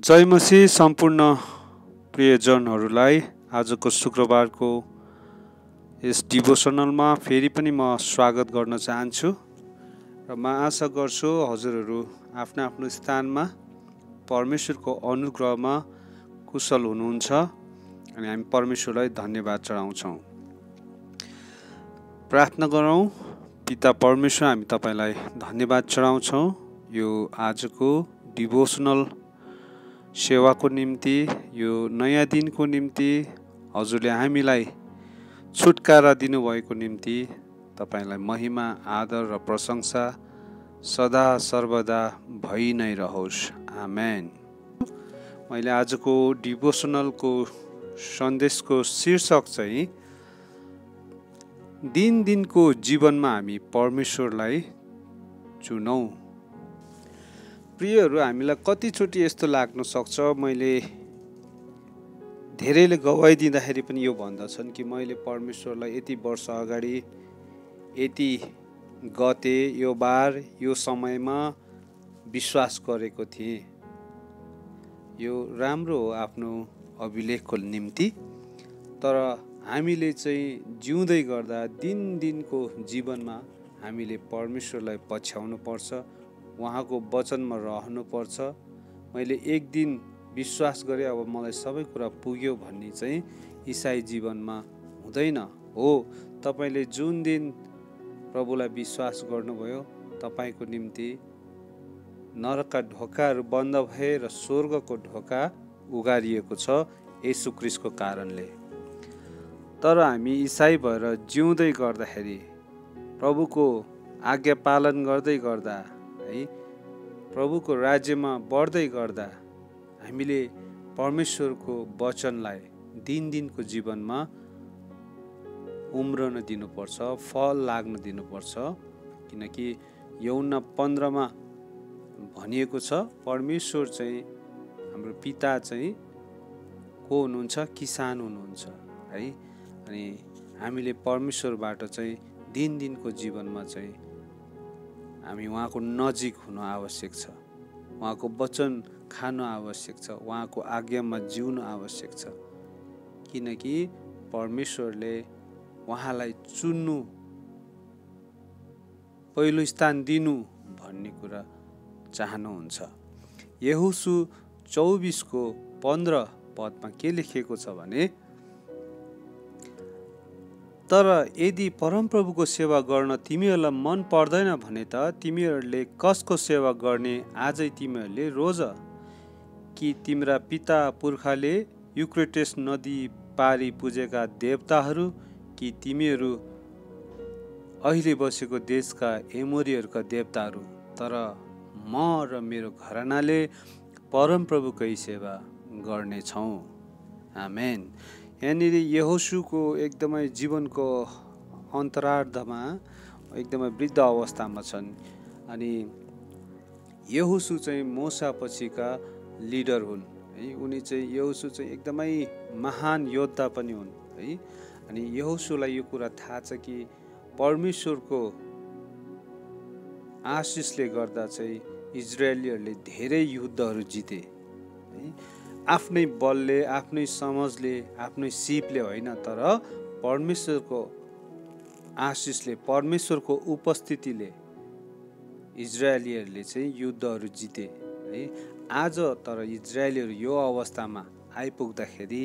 जय मसीह सम्पूर्ण प्रियजनहरूलाई आजको शुक्रबारको यस डिभोसनलमा फेरि पनि म स्वागत गर्न चाहन्छु र म आशा गर्छु हजुरहरू आफ्नो आफ्नो स्थानमा परमेश्वरको अनुग्रहमा कुशल हुनुहुन्छ अनि हामी परमेश्वरलाई धन्यवाद चढाउँछौँ। प्रार्थना गरौँ। पिता परमेश्वर, हामी तपाईलाई धन्यवाद चढाउँछौँ यो आजको डिभोसनल सेवाको निम्ति, यो नयाँ दिनको निम्ति, हजुरले हामीलाई छुटकारा दिनुभएको निम्ति तपाईलाई महिमा, आदर र प्रशंसा सदा सर्वदा भइ नै रहोस्। आमेन। मैले आजको डिभोसनलको सन्देशको शीर्षक चाहिँ दिन दिनको जीवनमा हामी परमेश्वरलाई चुनौँ। प्रियहरू, हामीलाई कतिचोटि यस्तो लाग्न सक्छ, मैले धेरैले गवाई दिँदाखेरि पनि यो भन्दछन् कि मैले परमेश्वरलाई यति वर्ष अगाडि यति गते यो बार यो समयमा विश्वास गरेको थिएँ। यो राम्रो हो आफ्नो अभिलेखको निम्ति, तर हामीले चाहिँ जिउँदै गर्दा दिन दिनको जीवनमा हामीले परमेश्वरलाई पछ्याउनु पर्छ, उहाँको वचनमा रहनुपर्छ। मैले एक दिन विश्वास गरेँ, अब मलाई सबै कुरा पुग्यो भन्ने चाहिँ इसाई जीवनमा हुँदैन। हो, तपाईँले जुन दिन प्रभुलाई विश्वास गर्नुभयो, तपाईँको निम्ति नरकका ढोकाहरू बन्द भए र स्वर्गको ढोका उगारिएको छ येशू ख्रीष्टको कारणले। तर हामी इसाई भएर जिउँदै गर्दाखेरि, प्रभुको आज्ञा पालन गर्दै गर्दा, है, प्रभुको राज्यमा बढ्दै गर्दा हामीले परमेश्वरको वचनलाई दिन दिनको जीवनमा उम्रन दिनुपर्छ, फल लाग्न दिनुपर्छ। किनकि यूहन्ना 15 भनिएको छ, परमेश्वर चाहिँ हाम्रो पिता चाहिँ को हुनुहुन्छ? किसान हुनुहुन्छ, है। अनि हामीले परमेश्वरबाट चाहिँ दिन दिनको जीवनमा चाहिँ हामी उहाँको नजिक हुनु आवश्यक छ, उहाँको वचन खानु आवश्यक छ, उहाँको आज्ञामा जिउनु आवश्यक छ। किनकि परमेश्वरले उहाँलाई चुन्नु, पहिलो स्थान दिनु भन्ने कुरा चाहनुहुन्छ। यहोशू 24:15 पदमा के लेखिएको छ भने, तर यदि परमप्रभुको सेवा गर्न तिमीहरूलाई मन पर्दैन भने त तिमीहरूले कसको सेवा गर्ने आजै तिमीहरूले रोज? कि तिम्रा पिता पुर्खाले युक्रेटिस नदी पारी पूजेका देवताहरू, कि तिमीहरू अहिले बसेको देशका एमोरीहरूका देवताहरू? तर म र मेरो घरानाले परमप्रभुकै सेवा गर्नेछौँ। आमेन। यहाँनिर यहोशूको एकदमै जीवनको अन्तरार्धमा एकदमै वृद्ध अवस्थामा छन्। अनि यहोशू चाहिँ मोसा पछिका लिडर हुन्, है। उनी चाहिँ यहोशू चाहिँ एकदमै महान योद्धा पनि हुन्, है। अनि यहोशूलाई यो कुरा थाहा छ कि परमेश्वरको आशिषले गर्दा चाहिँ इजरायलीहरूले धेरै युद्धहरू जिते, है। आफ्नै बलले, आफ्नै समझले, आफ्नै सिपले होइन, तर परमेश्वरको आशिषले, परमेश्वरको उपस्थितिले इजरायलीहरूले चाहिँ युद्धहरू जिते, है। आज तर इजरायलीहरू यो अवस्थामा आइपुग्दाखेरि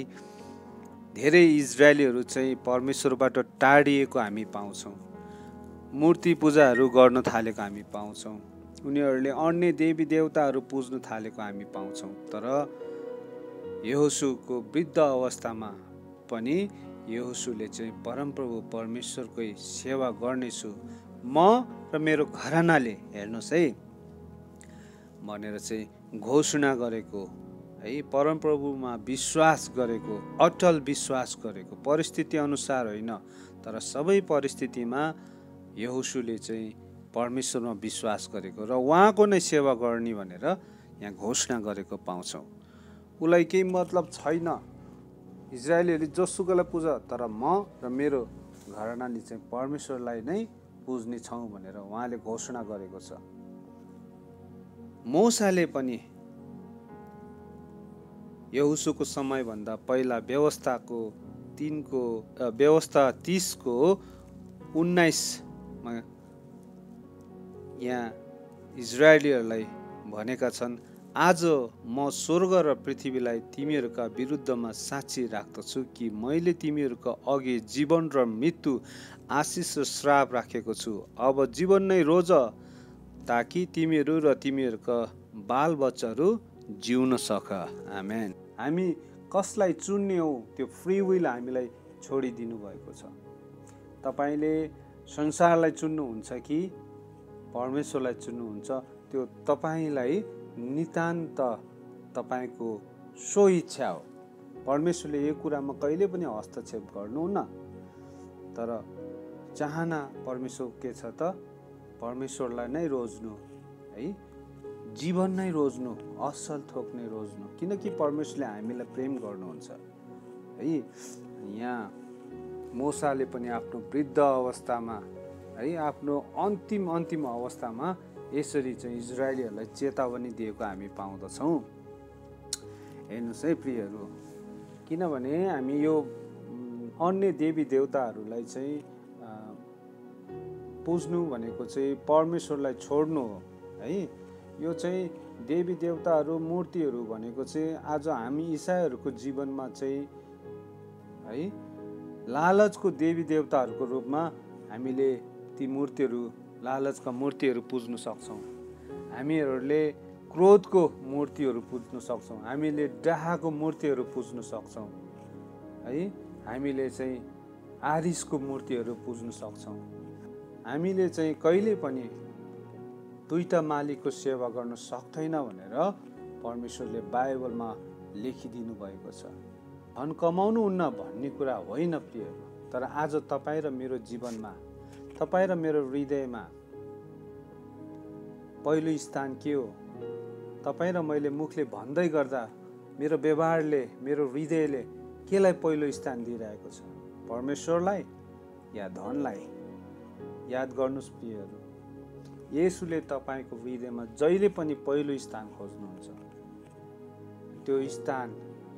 धेरै इजरायलीहरू चाहिँ परमेश्वरबाट टाढिएको हामी पाउँछौँ। मूर्ति पूजाहरू गर्न थालेको हामी पाउँछौँ। उनीहरूले अन्य देवी देवताहरू पुज्न थालेको हामी पाउँछौँ। तर यहोशूको वृद्ध अवस्थामा पनि यहोशूले चाहिँ परमप्रभु परमेश्वरकै सेवा गर्नेछु, म र मेरो घरानाले, हेर्नुहोस् है, भनेर चाहिँ घोषणा गरेको, है। परमप्रभुमा विश्वास गरेको, अटल विश्वास गरेको, परिस्थिति अनुसार होइन, तर सबै परिस्थितिमा यहोशूले चाहिँ परमेश्वरमा विश्वास गरेको र उहाँको नै सेवा गर्ने भनेर यहाँ घोषणा गरेको पाउँछौँ। उसलाई केही मतलब छैन, इजरायलीहरूले जोसुकैलाई पूज, तर म र मेरो घरानाले चाहिँ परमेश्वरलाई नै पुज्ने छौँ भनेर उहाँले घोषणा गरेको छ। मोसाले पनि यहोशूको समयभन्दा पहिला व्यवस्था 30:19 यहाँ इजरायलीहरूलाई भनेका छन्, आज म स्वर्ग र पृथ्वीलाई तिमीहरूका विरुद्धमा साक्षी राख्दछु कि मैले तिमीहरूका अघि जीवन र मृत्यु, आशिष र श्राप राखेको छु। अब जीवन नै रोज, ताकि तिमीहरू र तिमीहरूका बालबच्चाहरू जिउन सक। आमेन। हामी कसलाई चुन्ने हो त्यो फ्री विल हामीलाई छोडिदिनु भएको छ। तपाईँले संसारलाई चुन्नुहुन्छ कि परमेश्वरलाई चुन्नुहुन्छ, त्यो तपाईँलाई नितान्त तपाईँको स्वइच्छा हो। परमेश्वरले यो कुरामा कहिले पनि हस्तक्षेप गर्नुहुन्न। तर चाहना परमेश्वर के छ त? परमेश्वरलाई नै रोज्नु है, जीवन नै रोज्नु, असल थोक नै रोज्नु, किनकि परमेश्वरले हामीलाई प्रेम गर्नुहुन्छ है। यहाँ मोसाले पनि आफ्नो वृद्ध अवस्थामा है, आफ्नो अन्तिम अवस्थामा यसरी चाहिँ इजरायलीहरूलाई चेतावनी दिएको हामी पाउँदछौँ। हेर्नुहोस् है प्रियहरू, किनभने हामी यो अन्य देवी देवताहरूलाई चाहिँ पुज्नु भनेको चाहिँ परमेश्वरलाई छोड्नु हो है। यो चाहिँ देवी देवताहरू, मूर्तिहरू भनेको चाहिँ आज हामी इसाईहरूको जीवनमा चाहिँ है लालचको देवी देवताहरूको रूपमा हामीले ती मूर्तिहरू, लालचका मूर्तिहरू पुज्न सक्छौँ। हामीहरूले क्रोधको मूर्तिहरू पुज्न सक्छौँ, हामीले डाहाको मूर्तिहरू पुज्न सक्छौँ है। हामीले चाहिँ आरिसको मूर्तिहरू पुज्न सक्छौँ। हामीले चाहिँ कहिले पनि दुईटा मालिकको सेवा गर्न सक्दैन भनेर परमेश्वरले बाइबलमा लेखिदिनु भएको छ। धन कमाउनु हुन्न भन्ने कुरा होइन प्रियहरू, तर आज तपाईँ र मेरो जीवनमा, तपाईँ र मेरो हृदयमा पहिलो स्थान के हो? तपाईँ र मैले मुखले भन्दै गर्दा मेरो व्यवहारले, मेरो हृदयले केलाई पहिलो स्थान दिइरहेको छ? परमेश्वरलाई या धनलाई? याद गर्नुहोस् प्रियहरू, येशूले तपाईँको हृदयमा जहिले पनि पहिलो स्थान खोज्नुहुन्छ। त्यो स्थान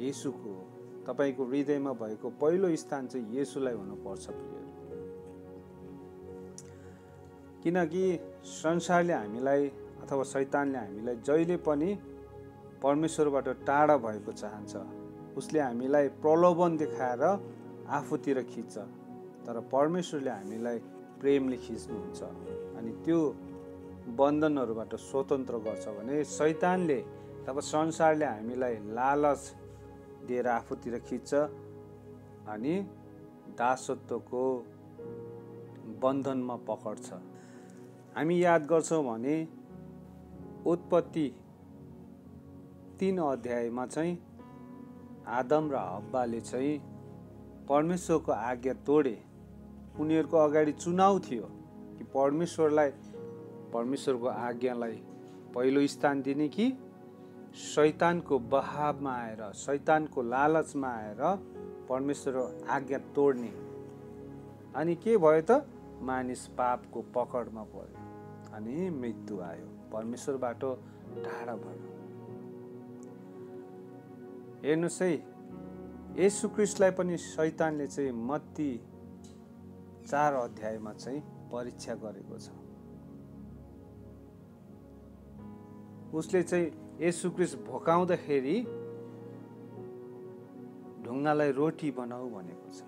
येशूको हो। तपाईँको हृदयमा भएको पहिलो स्थान चाहिँ येशूलाई हुनुपर्छ प्रियहरू। किनकि संसारले हामीलाई अथवा शैतानले हामीलाई जहिले पनि परमेश्वरबाट टाढा भएको चाहन्छ। उसले हामीलाई प्रलोभन देखाएर आफूतिर खिच्छ, तर परमेश्वरले हामीलाई प्रेमले खिच्नुहुन्छ अनि त्यो बन्धनहरूबाट स्वतन्त्र गर्छ। भने शैतानले अथवा संसारले हामीलाई लालच दिएर आफूतिर खिच्छ अनि दासत्वको बन्धनमा पकड्छ। हामी याद गर्छौँ भने उत्पत्ति 3 अध्यायमा चाहिँ आदम र हव्वाले चाहिँ परमेश्वरको आज्ञा तोडे। उनीहरूको अगाडि चुनाव थियो कि परमेश्वरको आज्ञालाई पहिलो स्थान दिने कि शैतानको बहावमा आएर, शैतानको लालचमा आएर परमेश्वरको आज्ञा तोड्ने। अनि के भयो त? मानिस पापको पकडमा पर्यो अनि मृत्यु आयो, परमेश्वरबाट टाढा भयो। हेर्नुहोस् है, येशू ख्रीष्टलाई पनि शैतानले चाहिँ मत्ती 4 अध्यायमा चाहिँ परीक्षा गरेको छ। उसले चाहिँ येशू ख्रीष्ट भोकाउँदाखेरि ढुङ्गालाई रोटी बनाऊ भनेको छ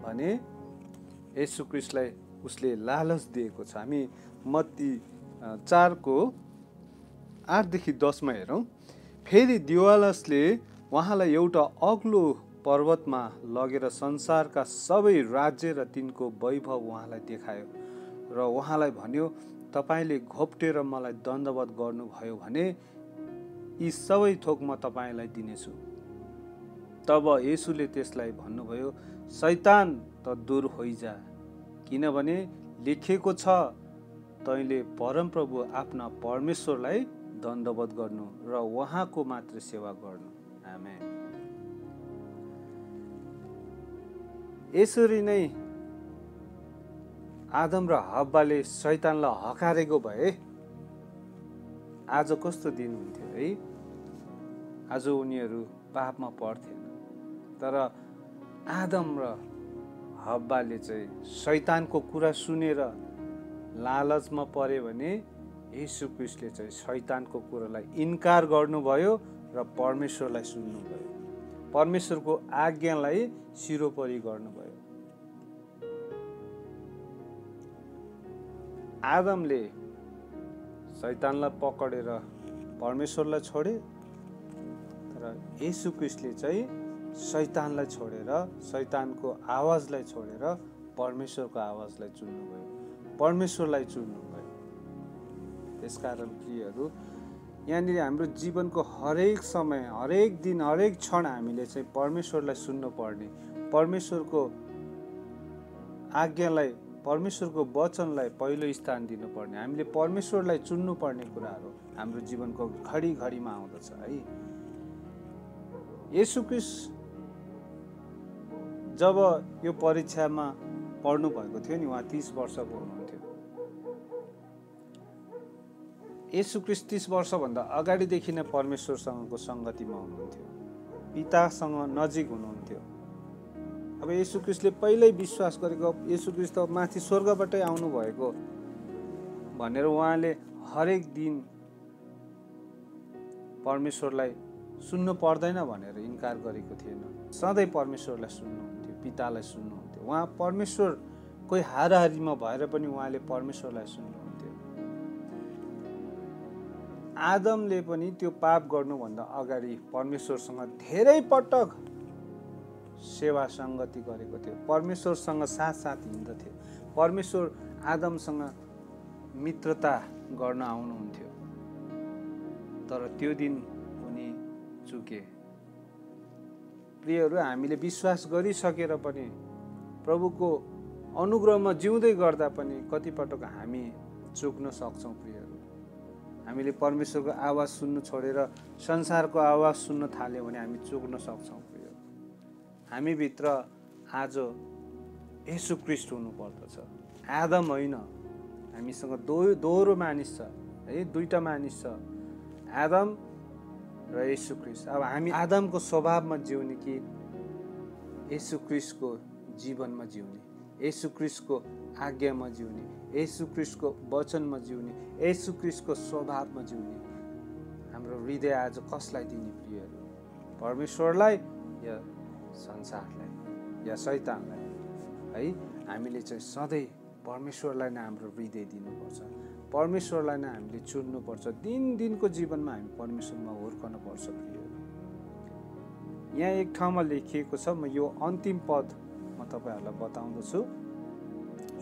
भने येशू ख्रीष्टलाई उसले लालच दिएको छ। हामी मत्ती 4को 8देखि 10मा हेरौँ। फेरि दिवालसले उहाँलाई एउटा अग्लो पर्वतमा लगेर संसारका सबै राज्य र तिनको वैभव उहाँलाई देखायो र उहाँलाई भन्यो, तपाईँले घोप्टेर मलाई दण्डवत गर्नुभयो भने यी सबै थोक म तपाईँलाई दिनेछु। तब येशूले त्यसलाई भन्नुभयो, शैतान त दूर होइजा, किनभने लेखिएको छ, तैँले परमप्रभु आफ्ना परमेश्वरलाई दण्डवत गर्नु र उहाँको मात्र सेवा गर्नु। आमेन। यसरी नै आदम र हव्वाले शैतानलाई हकारेको भए आज कस्तो दिन हुन्थ्यो है। आज उनीहरू पापमा पर्थेन। तर आदम र हव्वाले चाहिँ शैतानको कुरा सुनेर लालचमा पर्यो भने येशू ख्रीष्टले चाहिँ शैतानको कुरालाई इन्कार गर्नुभयो र परमेश्वरलाई सुन्नुभयो, परमेश्वरको आज्ञालाई सिरोपरि गर्नुभयो। आदमले शैतानलाई पकडेर परमेश्वरलाई छोडे, तर येशू ख्रीष्टले चाहिँ शैतानलाई छोडेर, शैतानको आवाजलाई छोडेर परमेश्वरको आवाजलाई चुन्नुभयो, परमेश्वरलाई चुन्नुभयो। त्यसकारण प्रियहरू, यहाँनिर हाम्रो जीवनको हरेक समय, हरेक दिन, हरेक क्षण हामीले चाहिँ परमेश्वरलाई सुन्नुपर्ने, परमेश्वरको आज्ञालाई, परमेश्वरको वचनलाई पहिलो स्थान दिनुपर्ने, हामीले परमेश्वरलाई चुन्नुपर्ने कुराहरू हाम्रो जीवनको घडी घडीमा आउँदछ है। येशू ख्रीष्ट जब यो परीक्षामा पढ्नु भएको थियो नि, उहाँ 30 वर्षको हुनुहुन्थ्यो। येशू ख्रीष्ट 30 वर्षभन्दा अगाडिदेखि नै परमेश्वरसँगको सङ्गतिमा हुनुहुन्थ्यो, पितासँग नजिक हुनुहुन्थ्यो। अब येशू ख्रीष्टले पहिल्यै विश्वास गरेको, येशू ख्रीष्ट त माथि स्वर्गबाटै आउनुभएको भनेर उहाँले हरेक दिन परमेश्वरलाई सुन्नु पर्दैन भनेर इन्कार गरेको थिएन। सधैँ परमेश्वरलाई सुन्नुहुन्थ्यो, पितालाई सुन्नुहुन्थ्यो। उहाँ परमेश्वर कोही हाराहारीमा भएर पनि उहाँले परमेश्वरलाई सुन्नुहुन्थ्यो। आदमले पनि त्यो पाप गर्नुभन्दा अगाडि परमेश्वरसँग धेरै पटक सेवा सङ्गति गरेको थियो, परमेश्वरसँग साथ हिँड्दथे, परमेश्वर आदमसँग मित्रता गर्न आउनुहुन्थ्यो। तर त्यो दिन उनी चुके। प्रियहरू, हामीले विश्वास गरिसकेर पनि, प्रभुको अनुग्रहमा जिउँदै गर्दा पनि कतिपटक हामी चुक्न सक्छौँ। प्रियहरू, हामीले परमेश्वरको आवाज सुन्नु छोडेर संसारको आवाज सुन्न थाल्यौँ भने हामी चुक्न सक्छौँ। प्रियहरू, हामीभित्र आज येशू ख्रीष्ट हुनुपर्दछ, आदम होइन। हामीसँग दोहोरो मानिस छ है, दुईटा मानिस छ, आदम र येशू ख्रीष्ट। अब हामी आदमको स्वभावमा जिउने कि येशू ख्रीष्टको जीवनमा जिउने, येशू ख्रीष्टको आज्ञामा जिउने, येशू ख्रीष्टको वचनमा जिउने, येशू ख्रीष्टको स्वभावमा जिउने। हाम्रो हृदय आज कसलाई दिने प्रियहरू? परमेश्वरलाई या संसारलाई या शैतानलाई है? हामीले चाहिँ सधैँ परमेश्वरलाई नै हाम्रो हृदय दिनुपर्छ, परमेश्वरलाई नै हामीले चुन्नुपर्छ। दिनको जीवनमा हामी परमेश्वरमा हुर्कनुपर्छ। यहाँ एक ठाउँमा लेखिएको छ, म यो अन्तिम पद म तपाईँहरूलाई बताउँदछु।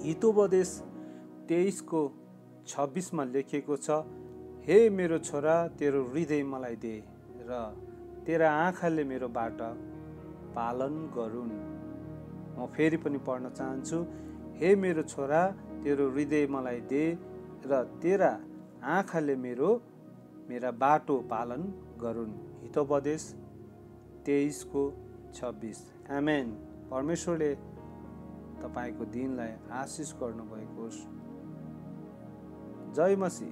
हितोपदेश 23:26 लेखिएको छ, हे मेरो छोरा, तेरो हृदय मलाई दे र तेरा आँखाले मेरो बाटा पालन गरून्। म फेरि पनि पढ्न चाहन्छु, हे मेरो छोरा, तेरो हृदय मलाई दे र तेरा आँखाले मेरा बाटो पालन गरून्। हितोपदेश 23:26। आमेन। परमेश्वरले तपाईँको दिनलाई आशिष गर्नुभएको होस्। जय मसीह।